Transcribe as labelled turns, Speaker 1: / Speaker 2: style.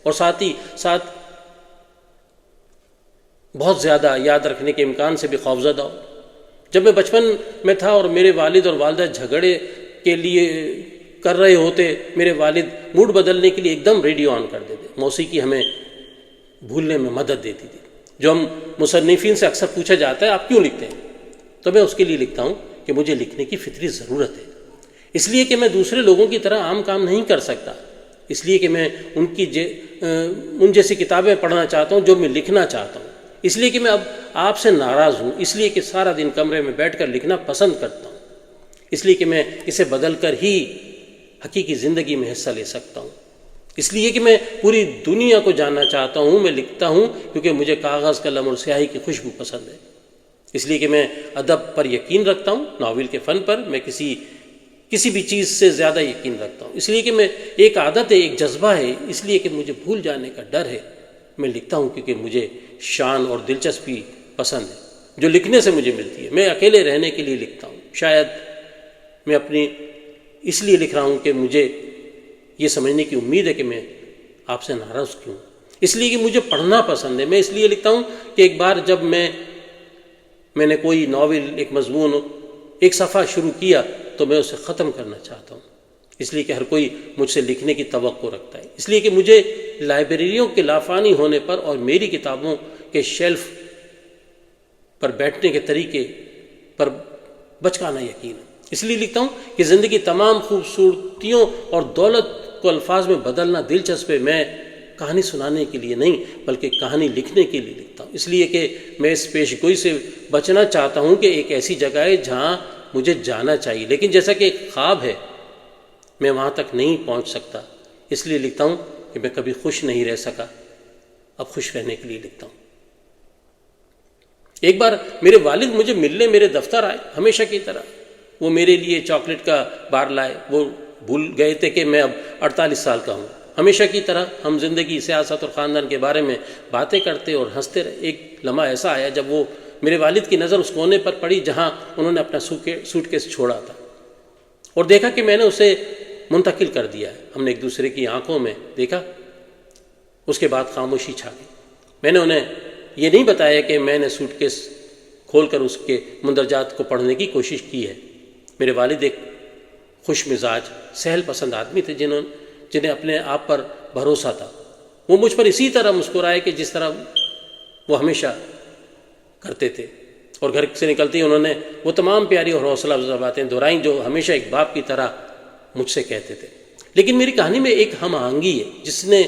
Speaker 1: اور ساتھ ہی ساتھ بہت زیادہ یاد رکھنے کے امکان سے بھی خوفزدہ ہو۔ جب میں بچپن میں تھا اور میرے والد اور والدہ جھگڑے کے لیے کر رہے ہوتے، میرے والد موڈ بدلنے کے لیے ایک دم ریڈیو آن کر دیتے، موسیقی ہمیں بھولنے میں مدد دیتی تھی۔ جو ہم مصنفین سے اکثر پوچھا جاتا ہے آپ کیوں لکھتے ہیں، تو میں اس کے لیے لکھتا ہوں کہ مجھے لکھنے کی فطری ضرورت ہے، اس لیے کہ میں دوسرے لوگوں کی طرح عام کام نہیں کر سکتا، اس لیے کہ میں ان جیسی کتابیں پڑھنا چاہتا ہوں جو میں لکھنا چاہتا ہوں، اس لیے کہ میں اب آپ سے ناراض ہوں، اس لیے کہ سارا دن کمرے میں بیٹھ کر لکھنا پسند کرتا ہوں، اس لیے کہ میں اسے بدل کر ہی حقیقی زندگی میں حصہ لے سکتا ہوں، اس لیے کہ میں پوری دنیا کو جاننا چاہتا ہوں۔ میں لکھتا ہوں کیونکہ مجھے کاغذ قلم اور سیاہی کی خوشبو پسند ہے، اس لیے کہ میں ادب پر یقین رکھتا ہوں، ناول کے فن پر میں کسی بھی چیز سے زیادہ یقین رکھتا ہوں، اس لیے کہ میں ایک عادت ہے، ایک جذبہ ہے، اس لیے کہ مجھے بھول جانے کا ڈر ہے۔ میں لکھتا ہوں کیونکہ مجھے شان اور دلچسپی پسند ہے جو لکھنے سے مجھے ملتی ہے۔ میں اکیلے رہنے کے لیے لکھتا ہوں، شاید میں اپنی اس لیے لکھ رہا ہوں کہ مجھے یہ سمجھنے کی امید ہے کہ میں آپ سے ناراض کیوں، اس لیے کہ مجھے پڑھنا پسند ہے۔ میں اس لیے لکھتا ہوں کہ ایک بار جب میں نے کوئی ناول، ایک مضمون، ایک صفحہ شروع کیا تو میں اسے ختم کرنا چاہتا ہوں، اس لیے کہ ہر کوئی مجھ سے لکھنے کی توقع رکھتا ہے، اس لیے کہ مجھے لائبریریوں کے لافانی ہونے پر اور میری کتابوں کے شیلف پر بیٹھنے کے طریقے پر بچکانا یقین ہے۔ اس لیے لکھتا ہوں کہ زندگی تمام خوبصورتیوں اور دولت کو الفاظ میں بدلنا دلچسپ ہے۔ میں کہانی سنانے کے لیے نہیں بلکہ کہانی لکھنے کے لیے لکھتا ہوں، اس لیے کہ میں اس پیش گوئی سے بچنا چاہتا ہوں کہ ایک ایسی جگہ ہے جہاں مجھے جانا چاہیے لیکن جیسا کہ ایک خواب ہے میں وہاں تک نہیں پہنچ سکتا، اس لیے لکھتا ہوں کہ میں کبھی خوش نہیں رہ سکا، اب خوش رہنے کے لیے لکھتا ہوں۔ ایک بار میرے والد مجھے ملنے میرے دفتر آئے، ہمیشہ کی طرح وہ میرے لیے چاکلیٹ کا بار لائے۔ وہ بھول گئے تھے کہ میں اب 48 سال کا ہوں۔ ہمیشہ کی طرح ہم زندگی، سیاست اور خاندان کے بارے میں باتیں کرتے اور ہنستے رہے۔ ایک لمحہ ایسا آیا جب وہ میرے والد کی نظر اس کونے پر پڑی جہاں انہوں نے اپنا سوٹ کیس چھوڑا تھا اور دیکھا کہ میں نے اسے منتقل کر دیا ہے۔ ہم نے ایک دوسرے کی آنکھوں میں دیکھا، اس کے بعد خاموشی چھا گئی۔ میں نے انہیں یہ نہیں بتایا کہ میں نے سوٹ کیس کھول کر اس کے مندرجات کو پڑھنے کی کوشش کی ہے۔ میرے والد ایک خوش مزاج، سہل پسند آدمی تھے جنہیں اپنے آپ پر بھروسہ تھا۔ وہ مجھ پر اسی طرح مسکرائے کہ جس طرح وہ ہمیشہ کرتے تھے، اور گھر سے نکلتے ہی انہوں نے وہ تمام پیاری اور حوصلہ افزا باتیں دہرائیں جو ہمیشہ ایک باپ کی طرح مجھ سے کہتے تھے۔ لیکن میری کہانی میں ایک ہم آہنگی ہے جس نے